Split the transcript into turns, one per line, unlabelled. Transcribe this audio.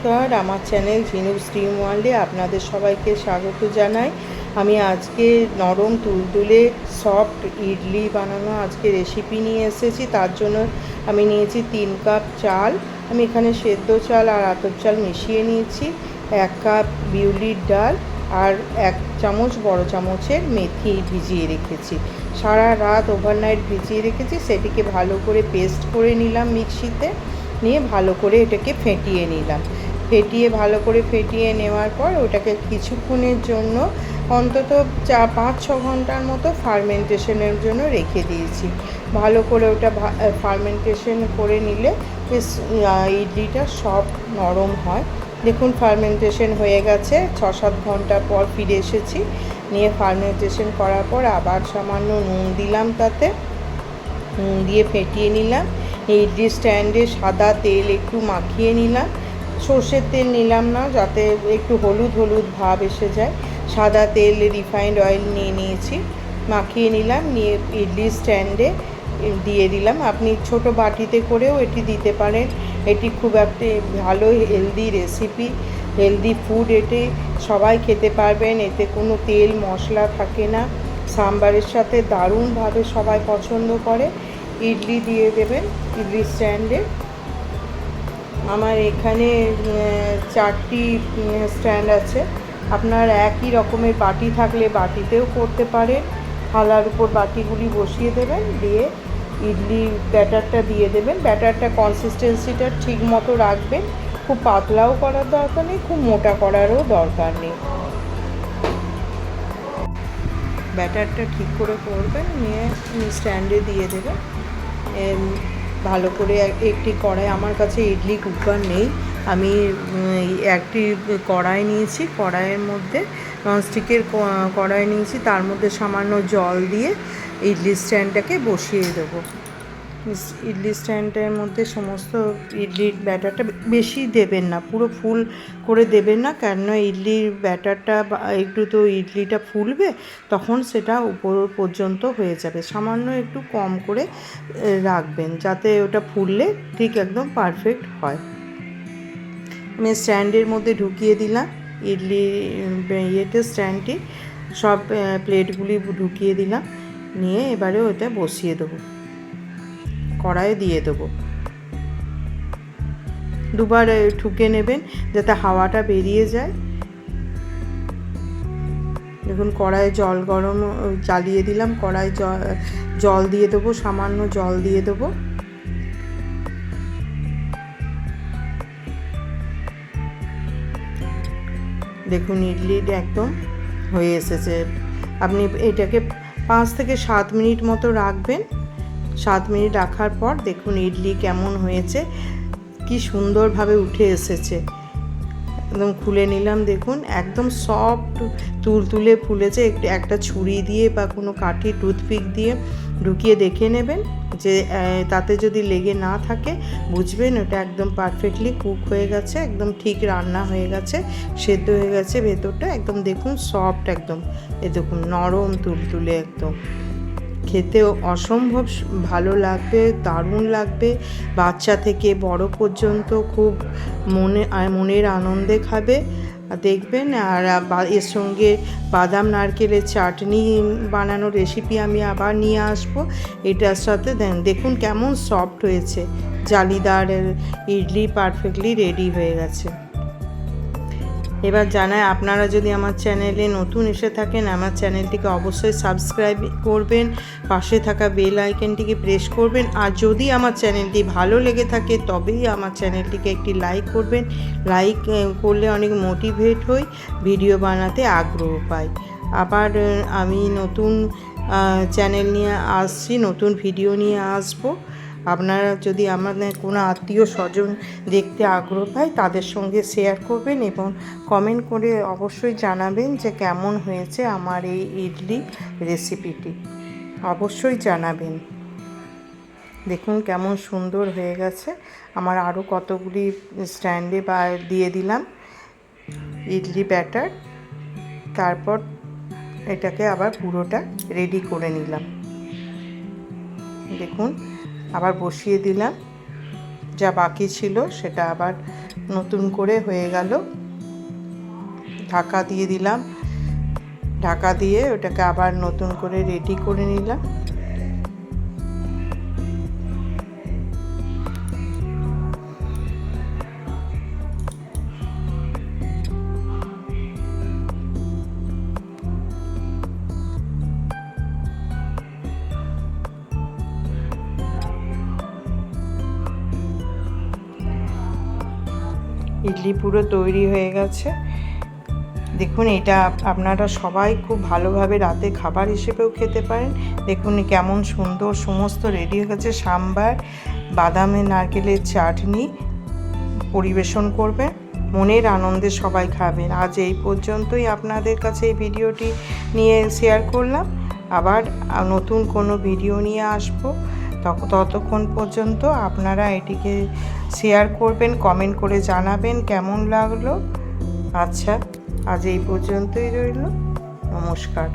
নমস্কার, আমার চ্যানেল ঝিনুক স্ট্রিম ওয়ার্ল্ডে আপনাদের সবাইকে স্বাগত জানাই। আমি আজকে নরম তুলতুলে সফট ইডলি বানানো আজকে রেসিপি নিয়ে এসেছি। তার জন্য আমি নিয়েছি 3 কাপ চাল। আমি এখানে সেদ্ধ চাল আর আতপ চাল মিশিয়ে নিয়েছি। 1 কাপ বিউলির ডাল আর 1 চামচ বড় চামচের মেথি ভিজিয়ে রেখেছি। সারা রাত ওভারনাইট ভিজিয়ে রেখেছি। সেটিকে ভালো করে পেস্ট করে নিলাম মিক্সিতে, নিয়ে ভালো করে এটাকে ফেটিয়ে নিলাম। ভালো করে ফেটিয়ে নেওয়ার পর ওটাকে কিছুক্ষণের জন্য অন্তত 5-6 ঘন্টার মতো ফার্মেন্টেশনের জন্য রেখে দিয়েছি। ভালো করে ওটা ফার্মেন্টেশন করে নিলে বেশ ইডলিটা সফট নরম হয়। দেখুন ফার্মেন্টেশন হয়ে গেছে। 6-7 ঘন্টা পর ফিরে এসেছি। নিয়ে ফার্মেন্টেশন করার পর আবার সামান্য নুন দিলাম, তাতে নুন দিয়ে ফেটিয়ে নিলাম। ইডলি স্ট্যান্ডে সাদা তেল একটু মাখিয়ে নিলাম। সর্ষের তেল নিলাম না, যাতে একটু হলুদ হলুদ ভাব এসে যায়। সাদা তেল, রিফাইন্ড অয়েল নিয়ে নিয়েছি, মাখিয়ে নিলাম। নিয়ে ইডলি স্ট্যান্ডে দিয়ে দিলাম। আপনি ছোট বাটিতে করেও এটি দিতে পারেন। এটি খুব একটা ভালো হেলদি রেসিপি, হেলদি ফুড। এটি সবাই খেতে পারবেন, এতে কোনো তেল মশলা থাকে না। সাম্বারের সাথে দারুণভাবে সবাই পছন্দ করে। ইডলি দিয়ে দেবেন ইডলি স্ট্যান্ডে। আমার এখানে 4টি স্ট্যান্ড আছে। আপনার একই রকমের বাটি থাকলে বাটিতেও করতে পারেন। থালার উপর বাটিগুলি বসিয়ে দেবেন, দিয়ে ইডলি ব্যাটারটা দিয়ে দেবেন। ব্যাটারটা কনসিস্টেন্সিটা ঠিক মতো রাখবেন। খুব পাতলাও করার দরকার নেই, খুব মোটা করারও দরকার নেই। ব্যাটারটা ঠিক করে করবেন, নিয়ে স্ট্যান্ডে দিয়ে দেবেন। ভালো করে একটি কড়াই, আমার কাছে ইডলি কুকার নেই, আমি একটি কড়াই নিয়েছি। কড়াইয়ের মধ্যে ননস্টিকের কড়াই নিয়েছি, তার মধ্যে সামান্য জল দিয়ে ইডলি স্ট্যান্ডটাকে বসিয়ে দেবো। ইডলি স্ট্যান্ডের মধ্যে সমস্ত ইডলির ব্যাটারটা বেশি দেবেন না, পুরো ফুল করে দেবেন না, কেননা ইডলির ব্যাটারটা একটু তো ইডলিটা ফুলবে, তখন সেটা উপর পর্যন্ত হয়ে যাবে। সামান্য একটু কম করে রাখবেন, যাতে ওটা ফুললে ঠিক একদম পারফেক্ট হয়। আমি স্ট্যান্ডের মধ্যে ঢুকিয়ে দিলাম ইডলি স্ট্যান্ডটি, সব প্লেটগুলি ঢুকিয়ে দিলাম। নিয়ে এবারে ওটা বসিয়ে দেবো, কড়াইয়ে দিয়ে দেবো। দুবার ঠুকে নেবেন যাতে হাওয়াটা বেরিয়ে যায়। দেখুন কড়াইয়ে জল গরম জ্বালিয়ে দিলাম, কড়াই জল দিয়ে দেবো, সামান্য জল দিয়ে দেবো। দেখুন ইডলিটা একদম হয়ে এসেছে। আপনি এটাকে 5 থেকে 7 মিনিট মতো রাখবেন। 7 মিনিট রাখার পর দেখুন ইডলি কেমন হয়েছে, কি সুন্দরভাবে উঠে এসেছে। একদম খুলে নিলাম, দেখুন একদম সফট তুলতুলে ফুলেছে। একটা ছুরি দিয়ে বা কোনো কাঠি টুথপিক দিয়ে ঢুকিয়ে দেখে নেবেন, যে তাতে যদি লেগে না থাকে বুঝবেন ওটা একদম পারফেক্টলি কুক হয়ে গেছে, একদম ঠিক রান্না হয়ে গেছে, সেদ্ধ হয়ে গেছে ভেতরটা। একদম দেখুন সফট, একদম দেখুন নরম তুলতুলে, একদম খেতেও অসম্ভব ভালো লাগবে, দারুণ লাগবে। বাচ্চা থেকে বড় পর্যন্ত খুব মনের আনন্দে খাবে দেখবেন। আর এর সঙ্গে বাদাম নারকেলের চাটনি বানানোর রেসিপি আমি আবার নিয়ে আসবো। এটার সাথে দেখুন কেমন সফট হয়েছে। জালিদার ইডলি পারফেক্টলি রেডি হয়ে গেছে। এবার জানাই, আপনারা যদি আমার চ্যানেলে নতুন এসে থাকেন, আমার চ্যানেলটিকে অবশ্যই সাবস্ক্রাইব করবেন, পাশে থাকা বেল আইকনটিকে প্রেস করবেন। আর যদি আমার চ্যানেলটি ভালো লেগে থাকে তবেই আমার চ্যানেলটিকে একটি লাইক করবেন। লাইক করলে অনেক মোটিভেট হই, ভিডিও বানাতে আগ্রহ পাই। আবার আমি নতুন চ্যানেল নিয়ে আসছি, নতুন ভিডিও নিয়ে আসবো। আপনারা যদি আমাদের কোনো আত্মীয় স্বজন দেখতে আগ্রহ পায়, তাদের সঙ্গে শেয়ার করবেন এবং কমেন্ট করে অবশ্যই জানাবেন যে কেমন হয়েছে আমার এই ইডলি রেসিপিটি, অবশ্যই জানাবেন। দেখুন কেমন সুন্দর হয়ে গেছে। আমার আরও কতগুলি স্ট্যান্ডে দিয়ে দিলাম ইডলি ব্যাটার। তারপর এটাকে আবার পুরোটা রেডি করে নিলাম। দেখুন আবার বসিয়ে দিলাম, যা বাকি ছিল সেটা আবার নতুন করে হয়ে গেল। ঢাকা দিয়ে দিলাম, ঢাকা দিয়ে ওটাকে আবার নতুন করে রেডি করে নিলাম। ইডলি পুরো তৈরি হয়ে গেছে। দেখুন, এটা আপনারা সবাই খুব ভালোভাবে রাতে খাবার হিসেবেও খেতে পারেন। দেখুন কেমন সুন্দর সমস্ত রেডি হয়ে গেছে। সাম্বার, বাদামের নারকেলের চাটনি পরিবেশন করবেন, মনের আনন্দে সবাই খাবেন। আজ এই পর্যন্তই আপনাদের কাছে এই ভিডিওটি নিয়ে শেয়ার করলাম। আবার নতুন কোনো ভিডিও নিয়ে আসবো। ততক্ষণ পর্যন্ত আপনারা এটিকে শেয়ার করবেন, কমেন্ট করে জানাবেন কেমন লাগলো। আচ্ছা, আজ এই পর্যন্তই রইল। নমস্কার।